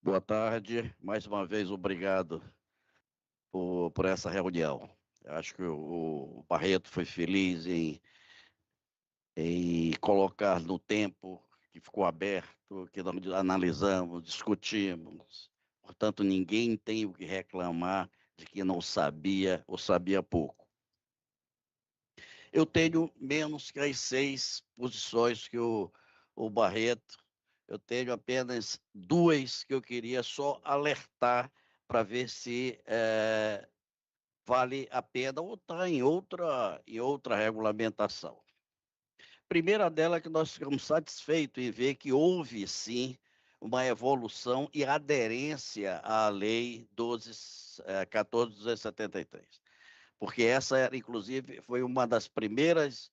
Boa tarde, mais uma vez obrigado por essa reunião. Eu acho que o Barreto foi feliz em colocar no tempo que ficou aberto, que nós analisamos, discutimos. Portanto, ninguém tem o que reclamar de que não sabia ou sabia pouco. Eu tenho menos que as 6 posições que o Barreto. Eu tenho apenas 2 que eu queria só alertar para ver se vale a pena ou está em outra regulamentação. Primeira dela é que nós ficamos satisfeitos em ver que houve, sim, uma evolução e aderência à Lei 14.273, porque essa, era, inclusive, foi uma das primeiras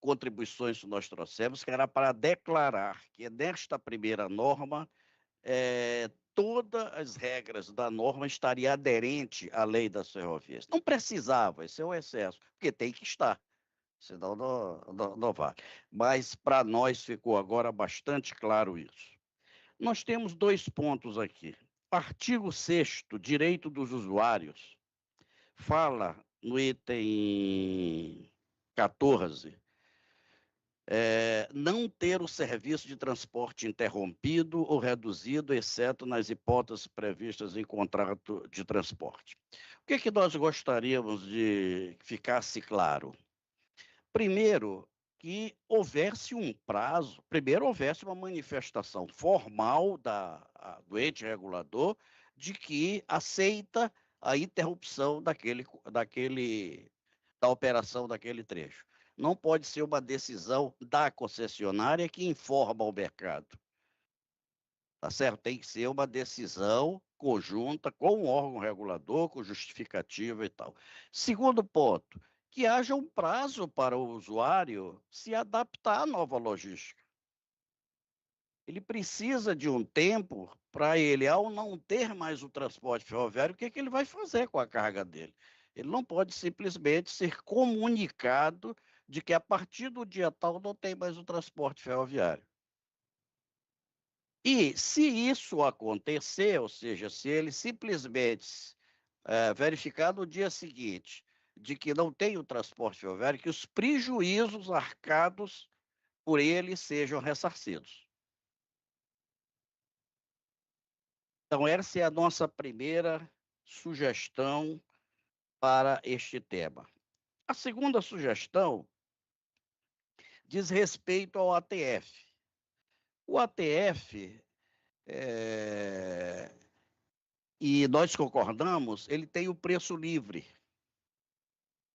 contribuições que nós trouxemos, que era para declarar que nesta primeira norma todas as regras da norma estariam aderentes à lei das ferrovias. Não precisava, esse é o excesso, porque tem que estar, senão não vale. Mas para nós ficou agora bastante claro isso. Nós temos 2 pontos aqui. Artigo 6º, direito dos usuários, fala no item 14, não ter o serviço de transporte interrompido ou reduzido, exceto nas hipóteses previstas em contrato de transporte. O que nós gostaríamos de ficasse claro? Primeiro, que houvesse um prazo, primeiro houvesse uma manifestação formal do ente regulador de que aceita a interrupção da operação daquele trecho. Não pode ser uma decisão da concessionária que informa o mercado. Tá certo? Tem que ser uma decisão conjunta com o órgão regulador, com justificativa e tal. Segundo ponto, que haja um prazo para o usuário se adaptar à nova logística. Ele precisa de um tempo para ele, ao não ter mais o transporte ferroviário, o que ele vai fazer com a carga dele? Ele não pode simplesmente ser comunicado de que a partir do dia tal não tem mais o transporte ferroviário. E se isso acontecer, ou seja, se ele simplesmente verificar no dia seguinte de que não tem o transporte ferroviário, que os prejuízos arcados por ele sejam ressarcidos. Então, essa é a nossa primeira sugestão para este tema. A segunda sugestão diz respeito ao ATF. O ATF, e nós concordamos, ele tem o preço livre,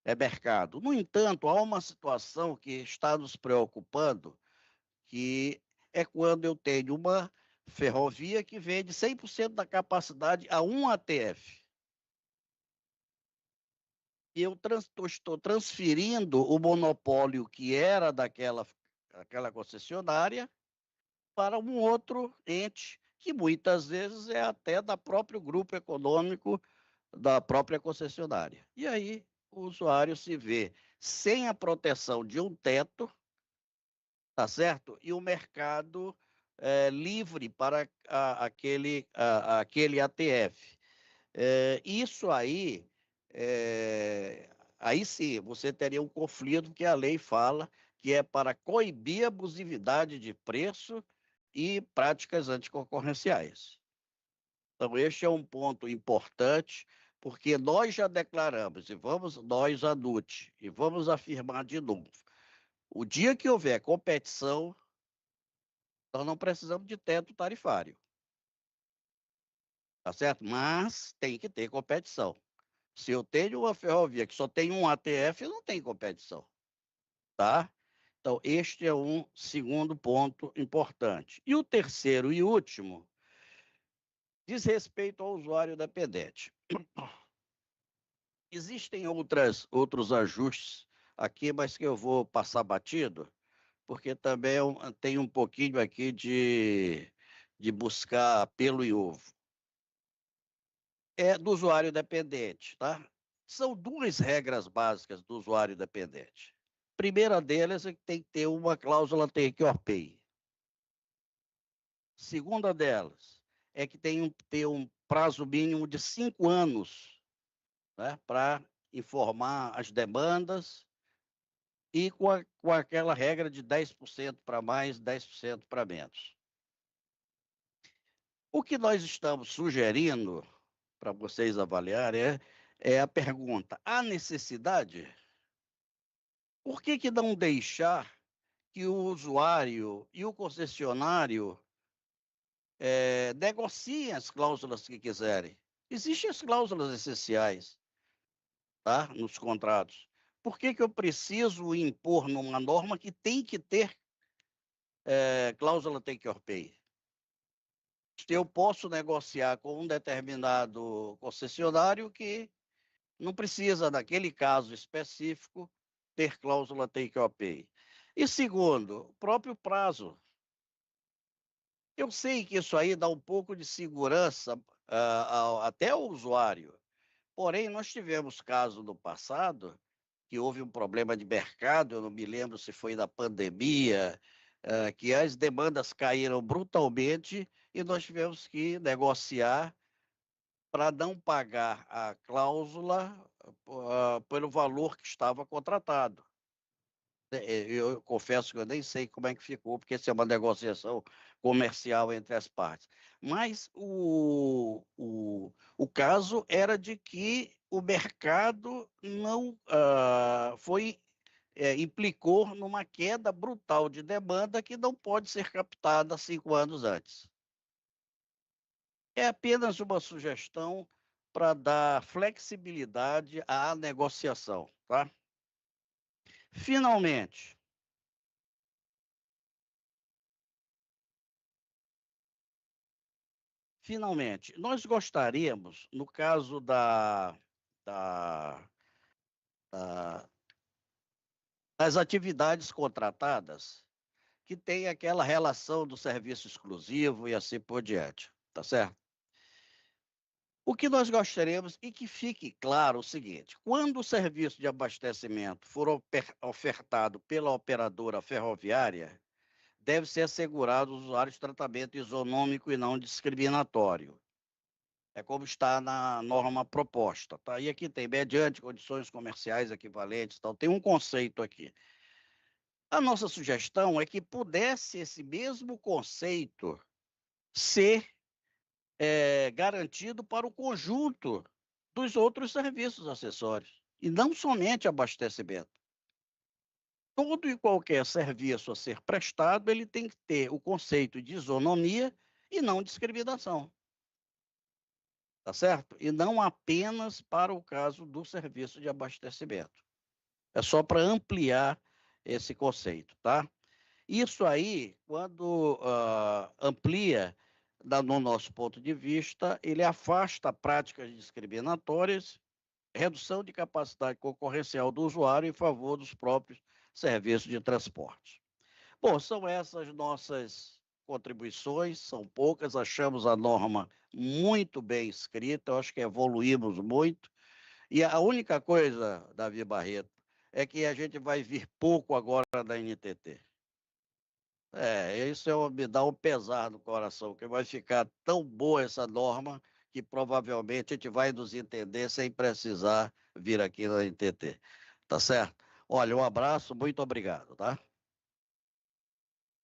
é mercado. No entanto, há uma situação que está nos preocupando, que é quando eu tenho uma ferrovia que vende 100% da capacidade a um ATF. E eu estou transferindo o monopólio que era daquela concessionária para um outro ente, que muitas vezes é até da próprio grupo econômico da própria concessionária. E aí o usuário se vê sem a proteção de um teto, tá certo? E o mercado livre para aquele ATF. Isso aí, aí sim, você teria um conflito que a lei fala que é para coibir a abusividade de preço e práticas anticoncorrenciais. Então, este é um ponto importante, porque nós já declaramos, e vamos, nós, a NUT, e vamos afirmar de novo, o dia que houver competição, nós não precisamos de teto tarifário, tá certo? Mas tem que ter competição. Se eu tenho uma ferrovia que só tem um ATF, não tem competição, tá? Então, este é um segundo ponto importante. E o terceiro e último diz respeito ao usuário dependente. Existem outros ajustes aqui, mas que eu vou passar batido, porque também tem um pouquinho aqui de buscar pelo e ovo. É do usuário dependente, tá? São 2 regras básicas do usuário dependente. Primeira delas é que tem que ter uma cláusula take or pay. Segunda delas é que tem ter um prazo mínimo de 5 anos, né, para informar as demandas e com aquela regra de 10% para mais, 10% para menos. O que nós estamos sugerindo para vocês avaliarem é a pergunta: há necessidade? Por que não deixar que o usuário e o concessionário negociem as cláusulas que quiserem? Existem as cláusulas essenciais, tá, nos contratos. Por que eu preciso impor numa norma que tem que ter cláusula take or pay? Se eu posso negociar com um determinado concessionário que não precisa, naquele caso específico, ter cláusula take or pay. E segundo, o próprio prazo. Eu sei que isso aí dá um pouco de segurança até ao usuário. Porém, nós tivemos caso no passado que houve um problema de mercado, eu não me lembro se foi da pandemia, que as demandas caíram brutalmente e nós tivemos que negociar para não pagar a cláusula pelo valor que estava contratado. Eu confesso que eu nem sei como é que ficou, porque isso é uma negociação comercial entre as partes. Mas o caso era de que o mercado não implicou numa queda brutal de demanda que não pode ser captada 5 anos antes. É apenas uma sugestão para dar flexibilidade à negociação, tá? Finalmente, nós gostaríamos, no caso da, da- das atividades contratadas, que tem aquela relação do serviço exclusivo e assim por diante, tá certo? O que nós gostaríamos e que fique claro o seguinte: quando o serviço de abastecimento for ofertado pela operadora ferroviária, deve ser assegurado aos usuários tratamento isonômico e não discriminatório. É como está na norma proposta, tá? E aqui tem, mediante condições comerciais equivalentes, tal. Tem um conceito aqui. A nossa sugestão é que pudesse esse mesmo conceito ser garantido para o conjunto dos outros serviços acessórios, e não somente abastecimento. Todo e qualquer serviço a ser prestado, ele tem que ter o conceito de isonomia e não discriminação. Tá certo? E não apenas para o caso do serviço de abastecimento. É só para ampliar esse conceito, tá? Isso aí, quando amplia, no nosso ponto de vista, ele afasta práticas discriminatórias, redução de capacidade concorrencial do usuário em favor dos próprios serviços de transporte. Bom, são essas nossas contribuições, são poucas, achamos a norma muito bem escrita, eu acho que evoluímos muito, e a única coisa, Davi Barreto, é que a gente vai vir pouco agora da NTT. Isso me dá um pesar no coração, que vai ficar tão boa essa norma que provavelmente a gente vai nos entender sem precisar vir aqui na NTT. Tá certo? Olha, um abraço, muito obrigado, tá?